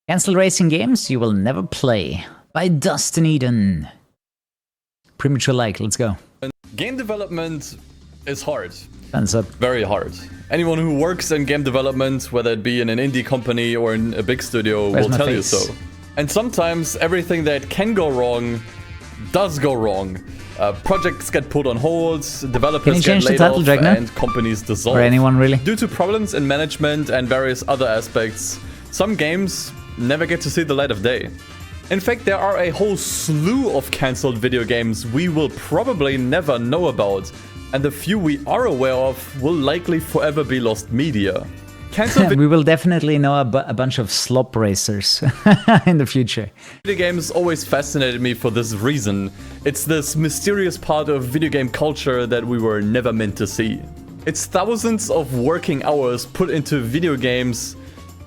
Cancelled racing games you will never play by Dustin Eden. Premature like, let's go. Game development is hard. Thumbs up. Very hard. Anyone who works in game development, whether it be in an indie company or in a big studio, will tell you so. And sometimes everything that can go wrong does go wrong. Projects get put on hold, developers get laid off, and companies dissolve. Or anyone really? Due to problems in management and various other aspects, some games never get to see the light of day. In fact, there are a whole slew of cancelled video games we will probably never know about, and the few we are aware of will likely forever be lost media. We will definitely know a bunch of slop racers in the future. Video games always fascinated me for this reason. It's this mysterious part of video game culture that we were never meant to see. It's thousands of working hours put into video games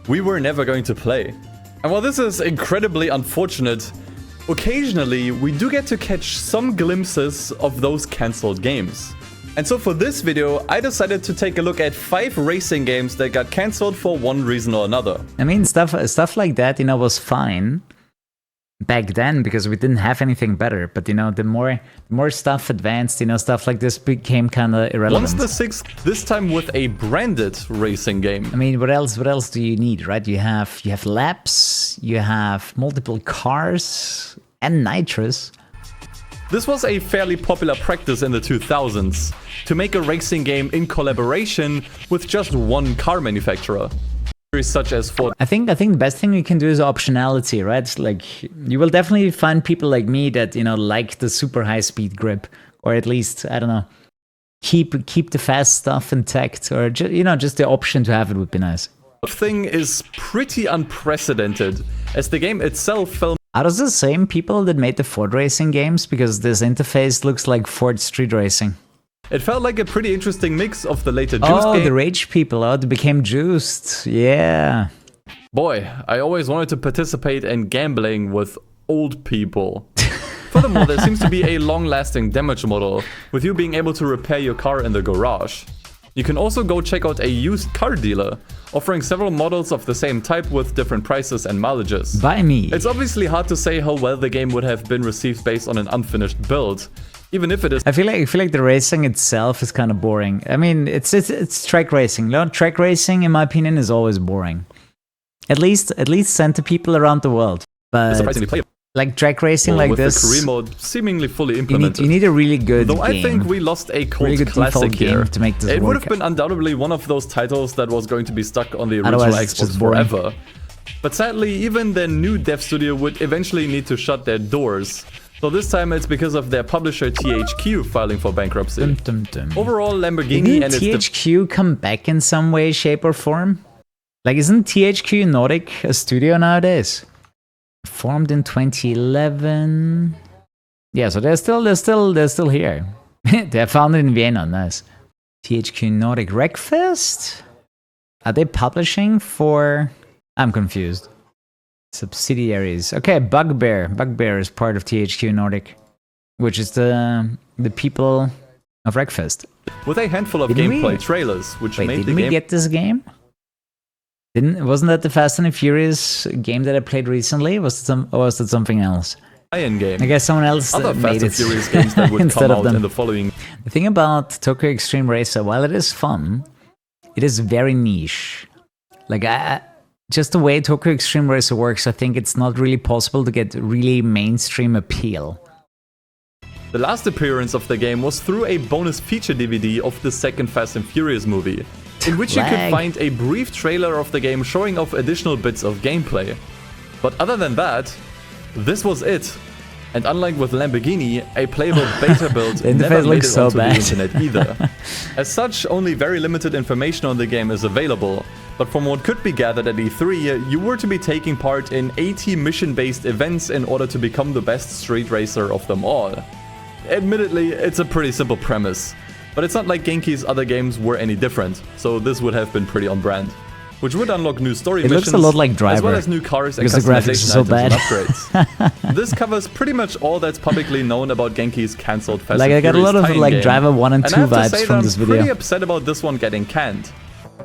we were never going to play. And while this is incredibly unfortunate, occasionally we do get to catch some glimpses of those cancelled games. And so for this video, I decided to take a look at 5 racing games that got cancelled for one reason or another. I mean, stuff like that, was fine back then because we didn't have anything better. But the more stuff advanced, stuff like this became kind of irrelevant. Once the 6th, this time with a branded racing game. I mean, what else do you need, right? You have laps, you have multiple cars and nitrous. This was a fairly popular practice in the 2000s, to make a racing game in collaboration with just one car manufacturer. Such as Ford. I think the best thing you can do is optionality, right? Like, you will definitely find people like me that, like the super high speed grip, or at least, I don't know, keep the fast stuff intact, or just the option to have it would be nice. The thing is pretty unprecedented, as the game itself fell. Are those the same people that made the Ford racing games? Because this interface looks like Ford Street Racing. It felt like a pretty interesting mix of the later Juiced game. Oh, the Rage people, they became Juiced, yeah. Boy, I always wanted to participate in gambling with old people. Furthermore, there seems to be a long-lasting damage model, with you being able to repair your car in the garage. You can also go check out a used car dealer, offering several models of the same type with different prices and mileages. Buy me. It's obviously hard to say how well the game would have been received based on an unfinished build, even if it is. I feel like the racing itself is kind of boring. I mean, it's track racing. Track racing, in my opinion, is always boring. At least sent to people around the world. But surprisingly playable. Like track racing like with this, the career mode seemingly fully implemented. You need a really good Though game. I think we lost a cult really classic here. To make this it work. would have been undoubtedly one of those titles that was going to be stuck on the original Xbox forever. But sadly, even their new dev studio would eventually need to shut their doors. So this time it's because of their publisher THQ filing for bankruptcy. Overall, Lamborghini and THQ come back in some way, shape, or form? Like, isn't THQ Nordic a studio nowadays? Formed in 2011. Yeah, so they're still here. They're founded in Vienna. Nice. THQ Nordic Wreckfest? Are they publishing for? I'm confused. Subsidiaries. Okay, Bugbear. Bugbear is part of THQ Nordic, which is the people of Wreckfest. With a handful of gameplay trailers, which made the game. Didn't we get this game? Wasn't that the Fast and Furious game that I played recently? Or was it something else? Game. I guess someone else Other made Fast and it Furious games that would come out in the following. The thing about Toko Extreme Racer, while it is fun, it is very niche. Like, just the way Toko Extreme Racer works, I think it's not really possible to get really mainstream appeal. The last appearance of the game was through a bonus feature DVD of the second Fast and Furious movie, in which you could find a brief trailer of the game showing off additional bits of gameplay. But other than that, this was it. And unlike with Lamborghini, a playable beta build never made it onto the internet either. As such, only very limited information on the game is available, but from what could be gathered at E3, you were to be taking part in 80 mission-based events in order to become the best street racer of them all. Admittedly, it's a pretty simple premise, but it's not like Genki's other games were any different, so this would have been pretty on brand. Which would unlock new story missions, looks a lot like Driver, as well as new cars and customization items and upgrades. This covers pretty much all that's publicly known about Genki's cancelled Fast and I got a lot of game. Driver 1 and 2 vibes from this video. I'm pretty upset about this one getting canned.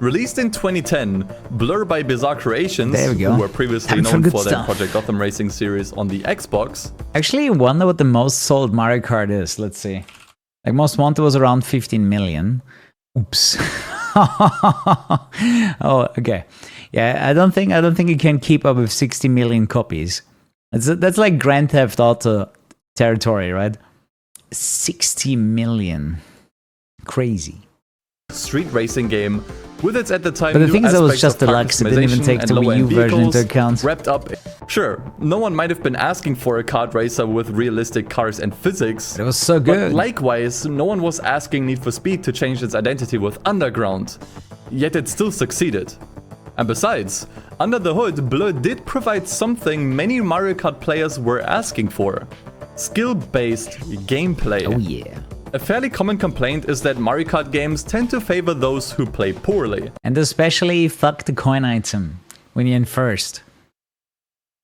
Released in 2010, Blur by Bizarre Creations, who were previously known for their Project Gotham Racing series on the Xbox. Actually, I wonder what the most sold Mario Kart is. Let's see. Like, most wanted was around 15 million. Oops. Oh, okay. Yeah, I don't think it can keep up with 60 million copies. That's like Grand Theft Auto territory, right? 60 million. Crazy. Street racing game with its at the time. But the thing is, that was just deluxe. It didn't even take the Wii U version into account. Wrapped up. Sure, no one might have been asking for a kart racer with realistic cars and physics. But it was so good. But likewise, no one was asking Need for Speed to change its identity with Underground. Yet it still succeeded. And besides, under the hood, Blur did provide something many Mario Kart players were asking for. Skill-based gameplay. Oh yeah. A fairly common complaint is that Mario Kart games tend to favor those who play poorly. And especially fuck the coin item when you're in first.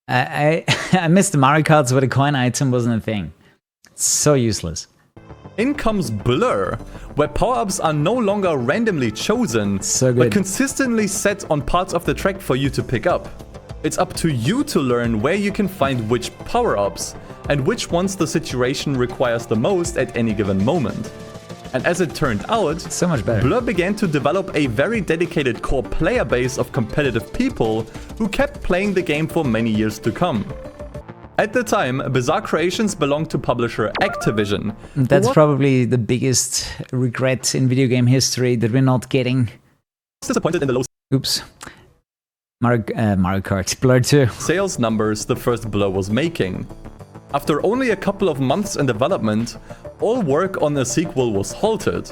I missed the Mario Karts where the coin item wasn't a thing. It's so useless. In comes Blur, where power-ups are no longer randomly chosen, but consistently set on parts of the track for you to pick up. It's up to you to learn where you can find which power-ups, and which ones the situation requires the most at any given moment. And as it turned out, so much better. Blur began to develop a very dedicated core player base of competitive people who kept playing the game for many years to come. At the time, Bizarre Creations belonged to publisher Activision. That's probably the biggest regret in video game history that we're not getting. Disappointed in the low Mario Kart, Blur 2. Sales numbers the first Blur was making. After only a couple of months in development, all work on a sequel was halted.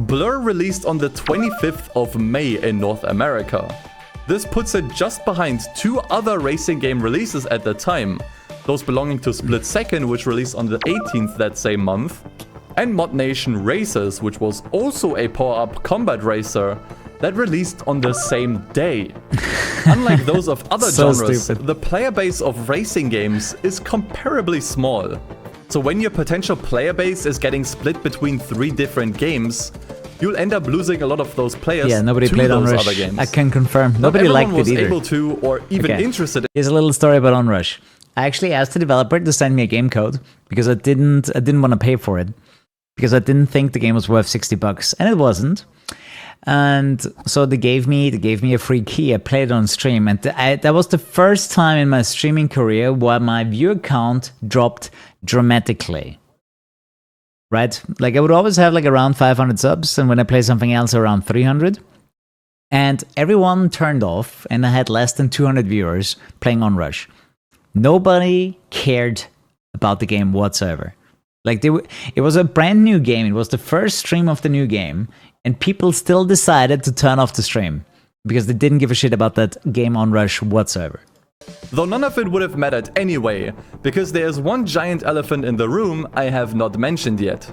Blur released on the 25th of May in North America. This puts it just behind two other racing game releases at the time, those belonging to Split Second, which released on the 18th that same month, and Mod Nation Races, which was also a power-up combat racer that released on the same day. Unlike those of other genres, the player base of racing games is comparably small. So when your potential player base is getting split between 3 different games, you'll end up losing a lot of those players nobody to played those Onrush. other games. I can confirm. Nobody liked it either. Able to or even interested. Here's a little story about Onrush. I actually asked the developer to send me a game code because I didn't want to pay for it because I didn't think the game was worth $60, and it wasn't. And so they gave me a free key. I played it on stream, and that was the first time in my streaming career where my viewer count dropped dramatically. Right? Like, I would always have like around 500 subs, and when I play something else around 300. And everyone turned off, and I had less than 200 viewers playing Onrush. Nobody cared about the game whatsoever. Like, it was a brand new game. It was the first stream of the new game, and people still decided to turn off the stream because they didn't give a shit about that game Onrush whatsoever. Though none of it would have mattered anyway, because there's one giant elephant in the room I have not mentioned yet.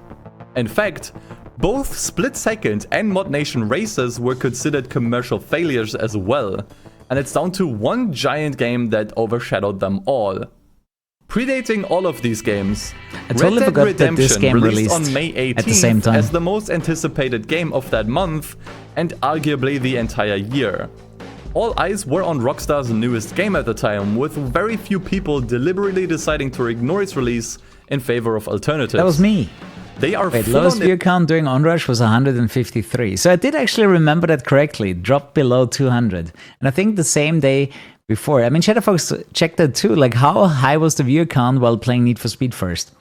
In fact, both Split Second and Mod Nation Races were considered commercial failures as well, and it's down to one giant game that overshadowed them all. Predating all of these games, Red Dead Redemption released on May 18th at the same time as the most anticipated game of that month, and arguably the entire year. All eyes were on Rockstar's newest game at the time, with very few people deliberately deciding to ignore its release in favor of alternatives. That was me. They are lowest view count during Onrush was 153. So I did actually remember that correctly. It dropped below 200. And I think the same day before. I mean, Shadowfox checked that too. Like, how high was the view count while playing Need for Speed first?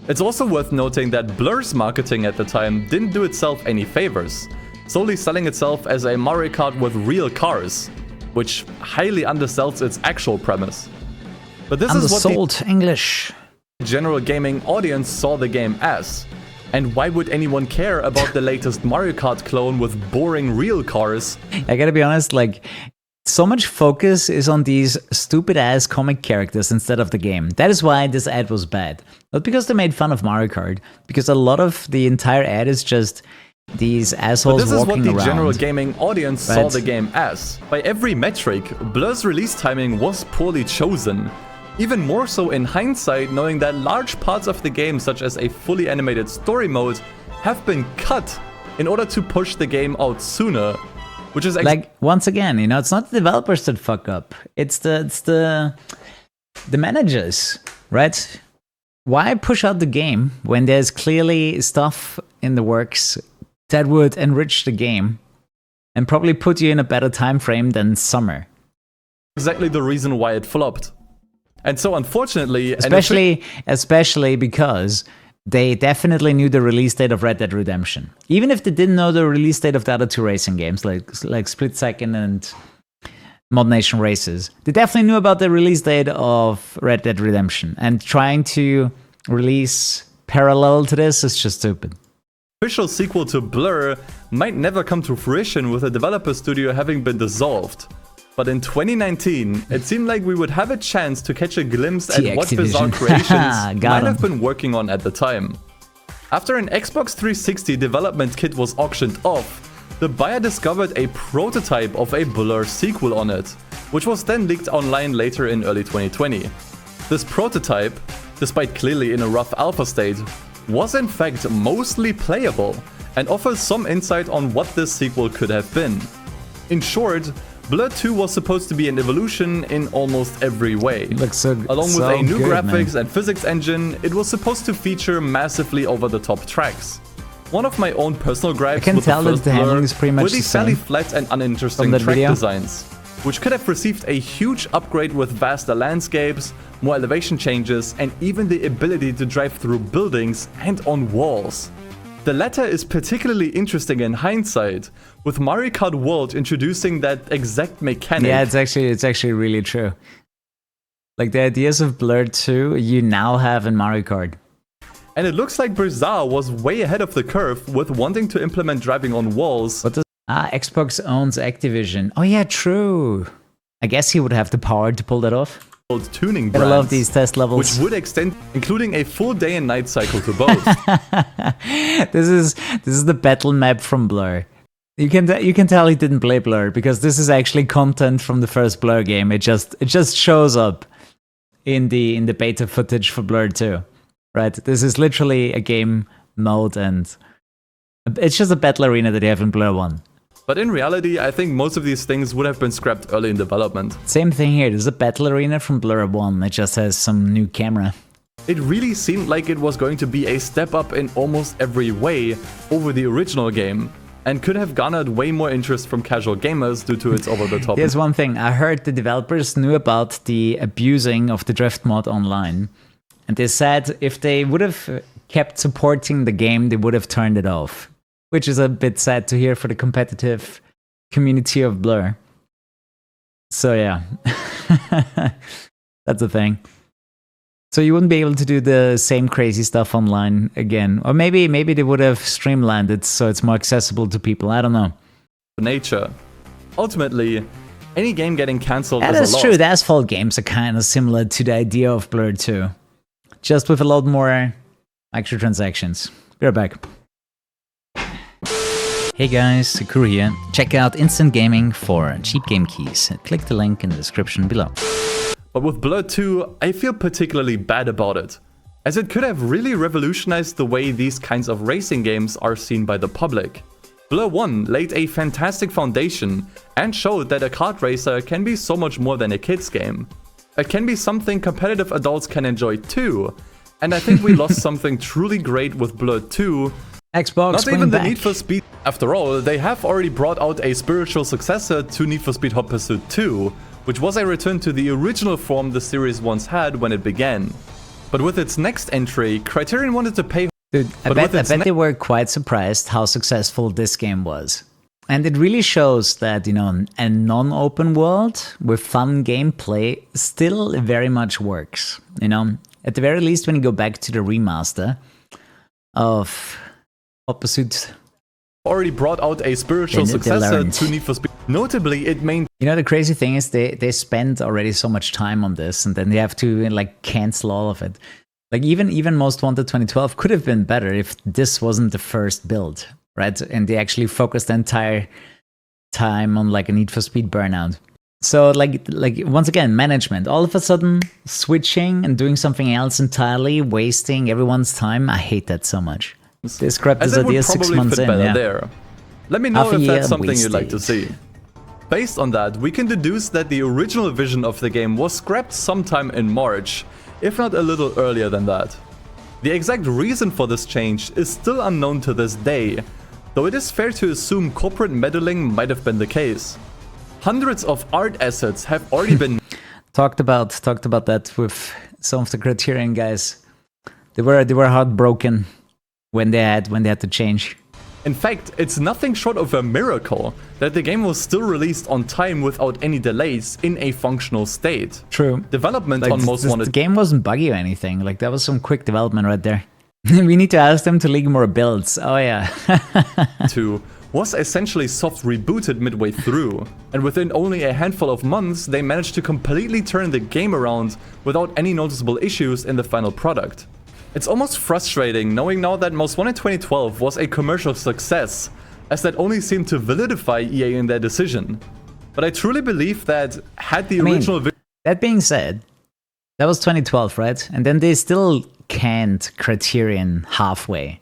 It's also worth noting that Blur's marketing at the time didn't do itself any favors, solely selling itself as a Mario Kart with real cars, which highly undersells its actual premise. But this is what the English general gaming audience saw the game as. And why would anyone care about the latest Mario Kart clone with boring real cars? I gotta be honest, like, so much focus is on these stupid-ass comic characters instead of the game. That is why this ad was bad. Not because they made fun of Mario Kart, because a lot of the entire ad is just these assholes walking around. But this is what the general gaming audience saw the game as. By every metric, Blur's release timing was poorly chosen. Even more so in hindsight, knowing that large parts of the game, such as a fully animated story mode, have been cut in order to push the game out sooner. which is like, once again, you know, it's not the developers that fuck up. It's the managers, right? Why push out the game when there's clearly stuff in the works that would enrich the game and probably put you in a better time frame than summer? exactly the reason why it flopped. And so unfortunately... Especially because they definitely knew the release date of Red Dead Redemption. Even if they didn't know the release date of the other two racing games, like Split Second and Mod Nation Races, they definitely knew about the release date of Red Dead Redemption. And trying to release parallel to this is just stupid. Official sequel to Blur might never come to fruition with the developer studio having been dissolved. But in 2019, it seemed like we would have a chance to catch a glimpse at what bizarre creations might have been working on at the time. After an Xbox 360 development kit was auctioned off, the buyer discovered a prototype of a Blur sequel on it, which was then leaked online later in early 2020. This prototype, despite clearly in a rough alpha state, was in fact mostly playable and offers some insight on what this sequel could have been. In short, Blur 2 was supposed to be an evolution in almost every way. Along with a new graphics and physics engine, it was supposed to feature massively over-the-top tracks. One of my own personal gripes with the first Blur were the fairly flat and uninteresting track designs, which could have received a huge upgrade with vaster landscapes, more elevation changes, and even the ability to drive through buildings and on walls. The latter is particularly interesting in hindsight, with Mario Kart World introducing that exact mechanic. Yeah, it's actually really true. Like the ideas of Blur 2 you now have in Mario Kart. And it looks like Brizard was way ahead of the curve with wanting to implement driving on walls. What does Xbox owns Activision. Oh yeah, true. I guess he would have the power to pull that off. Tuning brands, I love these test levels, which would extend, including a full day and night cycle to both. This is the battle map from Blur. You can tell he didn't play Blur because this is actually content from the first Blur game. It just shows up in the beta footage for Blur 2. Right? This is literally a game mode and it's just a battle arena that you have in Blur 1. But in reality, I think most of these things would have been scrapped early in development. Same thing here, there's a battle arena from Blur 1, it just has some new camera. It really seemed like it was going to be a step up in almost every way over the original game, and could have garnered way more interest from casual gamers due to its over-the-top. Here's one thing, I heard the developers knew about the abusing of the drift mod online, and they said if they would have kept supporting the game, they would have turned it off. Which is a bit sad to hear for the competitive community of Blur. So yeah, that's the thing. So you wouldn't be able to do the same crazy stuff online again. Or maybe they would have streamlined it so it's more accessible to people. I don't know. Nature. Ultimately, any game getting cancelled is a loss. That's true. The Asphalt games are kind of similar to the idea of Blur 2. Just with a lot more microtransactions. Be right back. Hey guys, Kuru here. Check out Instant Gaming for cheap game keys. Click the link in the description below. But with Blur 2, I feel particularly bad about it, as it could have really revolutionized the way these kinds of racing games are seen by the public. Blur 1 laid a fantastic foundation and showed that a kart racer can be so much more than a kid's game. It can be something competitive adults can enjoy too, and I think we lost something truly great with Blur 2. Xbox, not even the Need for Speed. After all, they have already brought out a spiritual successor to Need for Speed Hot Pursuit 2, which was a return to the original form the series once had when it began. But with its next entry, Criterion wanted to pay... Dude, I bet they were quite surprised how successful this game was. And it really shows that, you know, a non-open world with fun gameplay still very much works. You know, at the very least when you go back to the remaster of Hot Pursuit, already brought out a spiritual successor to Need for Speed. Notably, it maintained... You know, the crazy thing is they spend already so much time on this, and then they have to like cancel all of it. Like even Most Wanted 2012 could have been better if this wasn't the first build, right? And they actually focused the entire time on like a Need for Speed Burnout. So like once again, management. All of a sudden, switching and doing something else entirely, wasting everyone's time. I hate that so much. They scrapped this idea 6 months in. There. Let me know if that's something you'd like to see. Based on that, we can deduce that the original vision of the game was scrapped sometime in March, if not a little earlier than that. The exact reason for this change is still unknown to this day, though it is fair to assume corporate meddling might have been the case. Hundreds of art assets have already been talked about that with some of the Criterion guys. They were heartbroken when they had to change. In fact, it's nothing short of a miracle that the game was still released on time without any delays in a functional state. True. Development like, on Most Wanted. The game wasn't buggy or anything. Like, that was some quick development right there. We need to ask them to leak more builds. Oh yeah. 2 was essentially soft rebooted midway through, and within only a handful of months they managed to completely turn the game around without any noticeable issues in the final product. It's almost frustrating knowing now that Most Wanted 2012 was a commercial success, as that only seemed to validify EA in their decision. But I truly believe that had the original... That being said, that was 2012, right? And then they still canned Criterion halfway,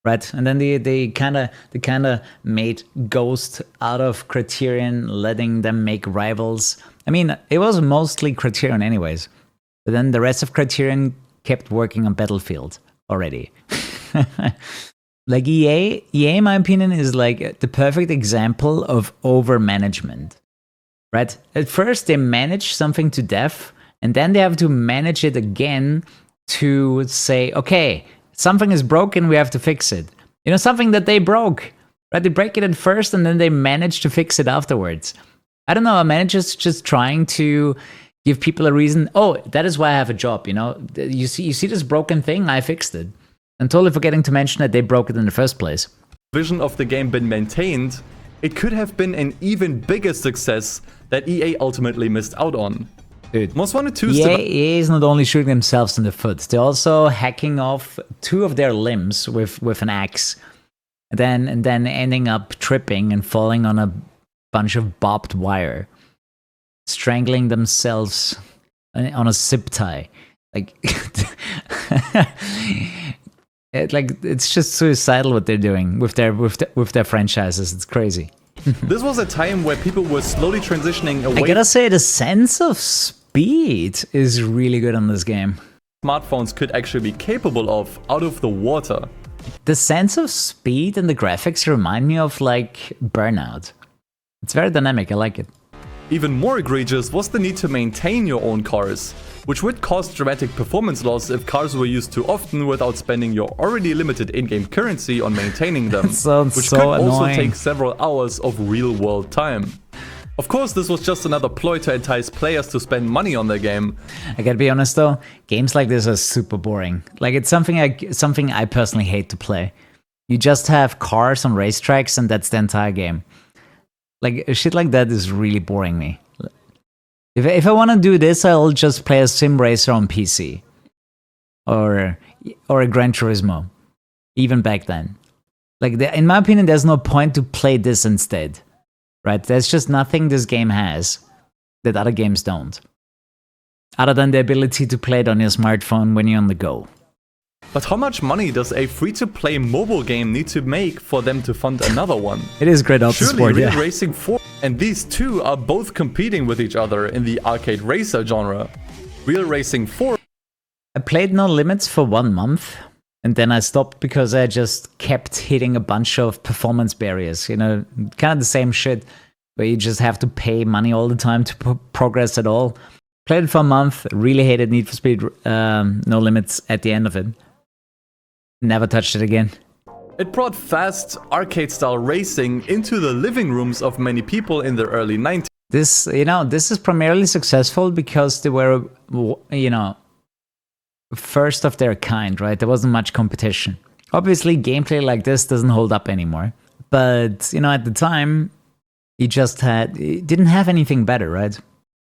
right? And then they kind of made Ghost out of Criterion, letting them make rivals. I mean, it was mostly Criterion anyways. But then the rest of Criterion kept working on Battlefield already. Like EA, in my opinion, is like the perfect example of overmanagement, right? At first, they manage something to death, and then they have to manage it again to say, okay, something is broken, we have to fix it. You know, something that they broke, right? They break it at first, and then they manage to fix it afterwards. I don't know, a manager's just trying to give people a reason. Oh, that is why I have a job, you know? You see this broken thing? I fixed it. And totally forgetting to mention that they broke it in the first place. Vision of the game been maintained, it could have been an even bigger success that EA ultimately missed out on. Dude, Most Wanted 2 EA is not only shooting themselves in the foot, they're also hacking off 2 of their limbs with an axe, and then ending up tripping and falling on a bunch of barbed wire, strangling themselves on a zip tie. Like, it's just suicidal what they're doing with their franchises. It's crazy. This was a time where people were slowly transitioning away. I gotta say, the sense of speed is really good on this game. Smartphones could actually be capable of out of the water. The sense of speed and the graphics remind me of like Burnout. It's very dynamic. I like it. Even more egregious was the need to maintain your own cars, which would cause dramatic performance loss if cars were used too often without spending your already limited in-game currency on maintaining them, which could also take several hours of real-world time. Of course, this was just another ploy to entice players to spend money on their game. I gotta be honest though, games like this are super boring. Like, it's something I personally hate to play. You just have cars on racetracks and that's the entire game. Like, shit like that is really boring me. If I want to do this, I'll just play a sim racer on PC. Or a Gran Turismo. Even back then. Like, in my opinion, there's no point to play this instead. Right? There's just nothing this game has that other games don't. Other than the ability to play it on your smartphone when you're on the go. But how much money does a free-to-play mobile game need to make for them to fund another one? It is great auto sport, Real yeah. Racing 4 and these two are both competing with each other in the arcade racer genre. Real Racing 4... I played No Limits for 1 month, and then I stopped because I just kept hitting a bunch of performance barriers. You know, kind of the same shit, where you just have to pay money all the time to progress at all. Played it for a month, really hated Need for Speed No Limits at the end of it. Never touched it again. It brought fast, arcade-style racing into the living rooms of many people in the early 90s. This is primarily successful because they were, first of their kind, right? There wasn't much competition. Obviously, gameplay like this doesn't hold up anymore. But, at the time, it didn't have anything better, right?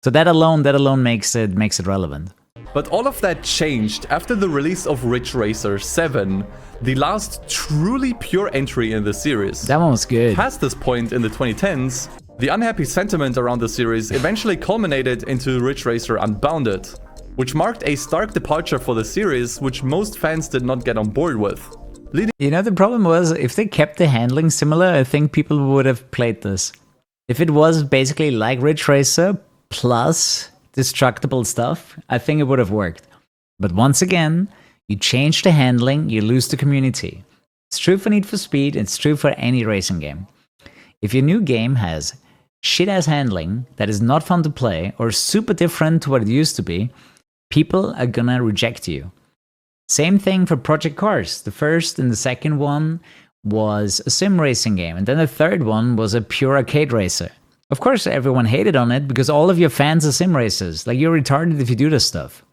So that alone makes it relevant. But all of that changed after the release of Ridge Racer 7, the last truly pure entry in the series. That one was good. Past this point in the 2010s, the unhappy sentiment around the series eventually culminated into Ridge Racer Unbounded, which marked a stark departure for the series, which most fans did not get on board with. The problem was, if they kept the handling similar, I think people would have played this. If it was basically like Ridge Racer plus destructible stuff, I think it would have worked. But once again, you change the handling, you lose the community. It's true for Need for Speed, it's true for any racing game. If your new game has shit-ass handling that is not fun to play or super different to what it used to be, people are gonna reject you. Same thing for Project Cars. The first and the second one was a sim racing game, and then the third one was a pure arcade racer. Of course, everyone hated on it because all of your fans are sim racers. Like, you're retarded if you do this stuff.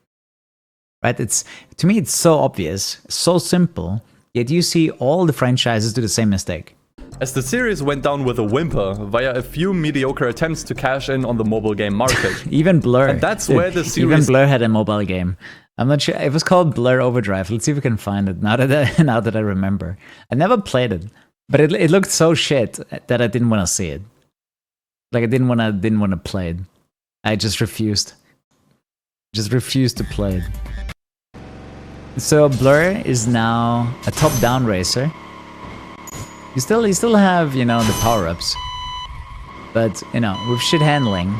Right? To me, it's so obvious, so simple, yet you see all the franchises do the same mistake. As the series went down with a whimper via a few mediocre attempts to cash in on the mobile game market. Even Blur. And that's where the series... Even Blur had a mobile game. I'm not sure. It was called Blur Overdrive. Let's see if we can find it now that I remember. I never played it, but it looked so shit that I didn't want to see it. Like, I didn't want to play it. I just refused. Just refused to play it. So Blur is now a top-down racer. You still have, you know, the power-ups, but, you know, with shit handling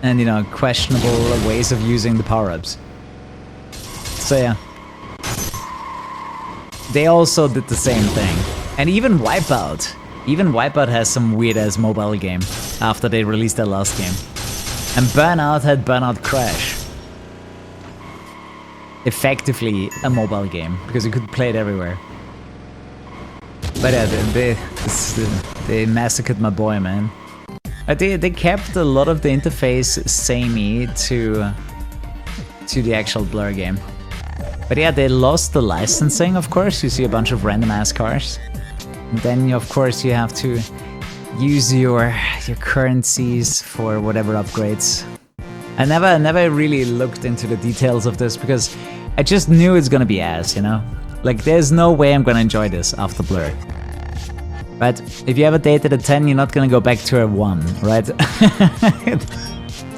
and, you know, questionable ways of using the power-ups. So yeah, they also did the same thing. And even Wipeout has some weird-ass mobile game after they released their last game. And Burnout had Burnout Crash. Effectively a mobile game, because you could play it everywhere. But yeah, they massacred my boy, man. They kept a lot of the interface samey to the actual Blur game. But yeah, they lost the licensing, of course. You see a bunch of random ass cars. And then, of course, you have to use your currencies for whatever upgrades. I never really looked into the details of this because I just knew it's gonna be ass, you know? Like, there's no way I'm gonna enjoy this after Blur. But if you have a date at a 10, you're not gonna go back to a 1, right?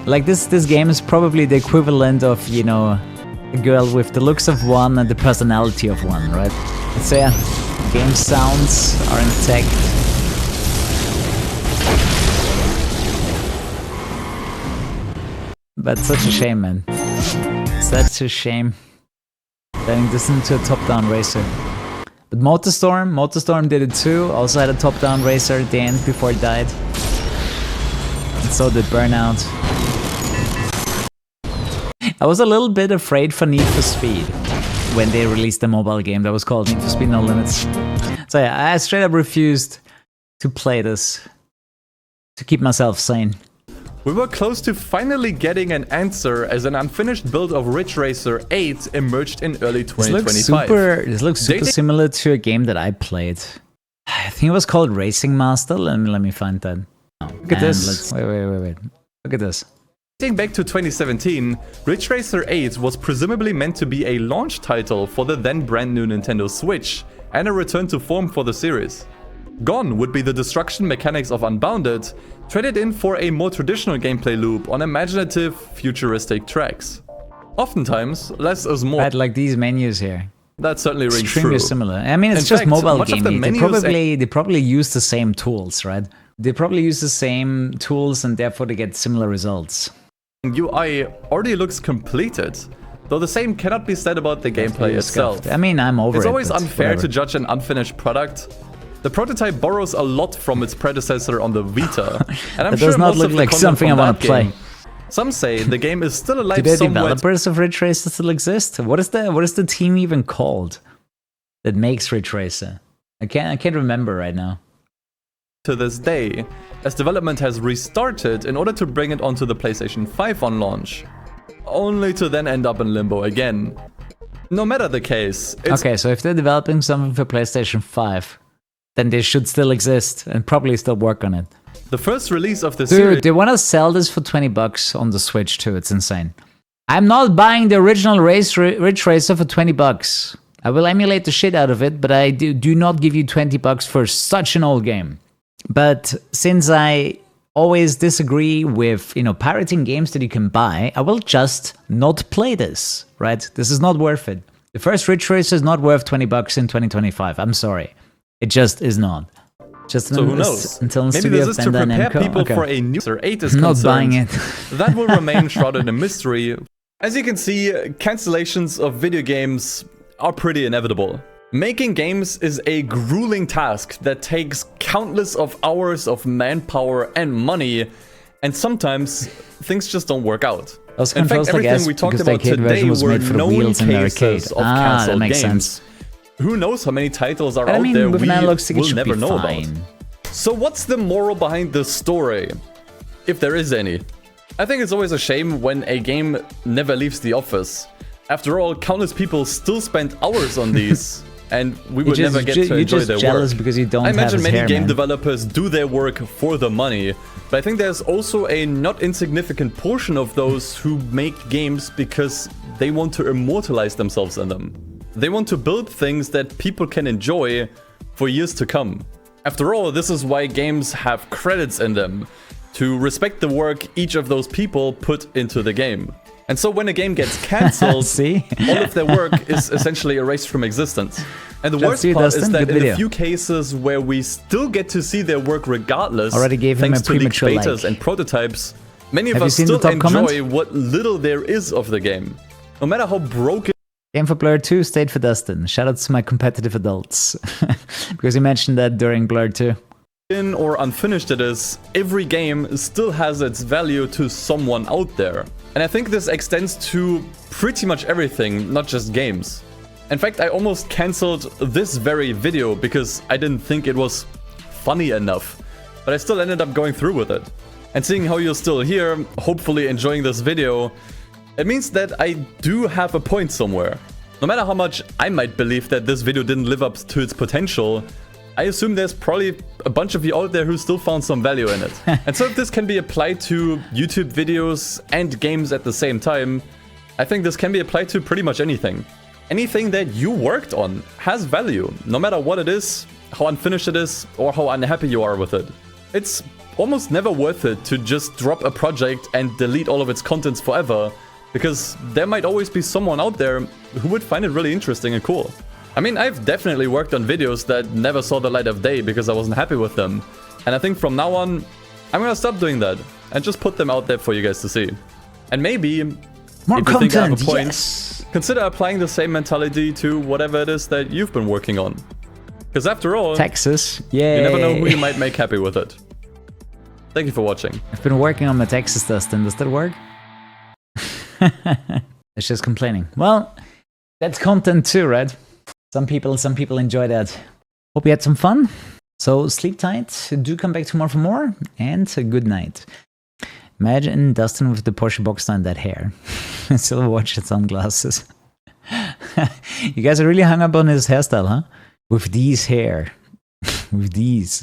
Like, this game is probably the equivalent of, you know, a girl with the looks of 1 and the personality of 1, right? So yeah, game sounds are intact. But such a shame, man. Such a shame. Turning this into a top-down racer. But Motorstorm did it too. Also had a top-down racer at the end before it died. And so did Burnout. I was a little bit afraid for Need for Speed when they released a mobile game that was called Need for Speed No Limits. So yeah, I straight up refused to play this to keep myself sane. We were close to finally getting an answer as an unfinished build of Ridge Racer 8 emerged in early 2025. This looks super similar to a game that I played. I think it was called Racing Master. Let me find that. Oh, look at this. Wait. Look at this. Dating back to 2017, Ridge Racer 8 was presumably meant to be a launch title for the then brand new Nintendo Switch and a return to form for the series. Gone would be the destruction mechanics of Unbounded, traded in for a more traditional gameplay loop on imaginative, futuristic tracks. Oftentimes, less is more. Right, like these menus here. That certainly rings true. Extremely similar. I mean, it's just mobile gaming. They probably use the same tools, right? They probably use the same tools and therefore they get similar results. UI already looks completed, though the same cannot be said about the gameplay itself. I mean, I'm over it. It's always unfair to judge an unfinished product. The prototype borrows a lot from its predecessor on the Vita, and I'm sure does not look like something I want to play. Some say the game is still alive. Do the developers of Ridge Racer still exist? What is the team even called that makes Ridge Racer? I can't remember right now. To this day, as development has restarted in order to bring it onto the PlayStation 5 on launch, only to then end up in limbo again. No matter the case, okay, so if they're developing something for PlayStation 5, then they should still exist and probably still work on it. The first release of the series... Dude, they want to sell this for $20 on the Switch too. It's insane. I'm not buying the original Ridge Racer for $20. I will emulate the shit out of it, but I do not give you $20 for such an old game. But since I always disagree with, you know, pirating games that you can buy, I will just not play this, right? This is not worth it. The first Ridge Racer is not worth $20 in 2025. I'm sorry. It just is not. Just So who knows? Until Maybe this is to prepare people for a new 8 is not buying it. That will remain shrouded in mystery. As you can see, cancellations of video games are pretty inevitable. Making games is a grueling task that takes countless of hours of manpower and money, and sometimes things just don't work out. In fact, everything we talked about today were known cases of cancelled games. Sense. Who knows how many titles are out there we will never know about. So what's the moral behind this story? If there is any. I think it's always a shame when a game never leaves the office. After all, countless people still spend hours on these, and we would never get to enjoy their work. Because you don't I imagine many game man. developers do their work for the money, but I think there's also a not insignificant portion of those who make games because they want to immortalize themselves in them. They want to build things that people can enjoy for years to come. After all, this is why games have credits in them, to respect the work each of those people put into the game. And so when a game gets cancelled, all of their work is essentially erased from existence. And the worst part is that in the few cases where we still get to see their work regardless, thanks to leaked betas and prototypes, many of us still enjoy what little there is of the game. No matter how broken. Game for Blur 2 stayed for Dustin. Shoutouts to my competitive adults. Because you mentioned that during Blur 2. Or unfinished it is, every game still has its value to someone out there. And I think this extends to pretty much everything, not just games. In fact, I almost cancelled this very video because I didn't think it was funny enough. But I still ended up going through with it. And seeing how you're still here, hopefully enjoying this video, it means that I do have a point somewhere. No matter how much I might believe that this video didn't live up to its potential, I assume there's probably a bunch of you out there who still found some value in it. And so if this can be applied to YouTube videos and games at the same time, I think this can be applied to pretty much anything. Anything that you worked on has value, no matter what it is, how unfinished it is, or how unhappy you are with it. It's almost never worth it to just drop a project and delete all of its contents forever, because there might always be someone out there who would find it really interesting and cool. I mean, I've definitely worked on videos that never saw the light of day because I wasn't happy with them. And I think from now on, I'm gonna stop doing that and just put them out there for you guys to see. And maybe, more if you think I have a point, consider applying the same mentality to whatever it is that you've been working on. Because after all, Texas, you never know who you might make happy with it. Thank you for watching. I've been working on my Texas, Dustin. Does that work? It's just complaining. Well, that's content too, right? Some people enjoy that. Hope you had some fun. So sleep tight, do come back tomorrow for more, and a good night. Imagine Dustin with the Porsche Boxster and that hair. Silver watch and sunglasses. You guys are really hung up on his hairstyle, huh? With these hair. With these.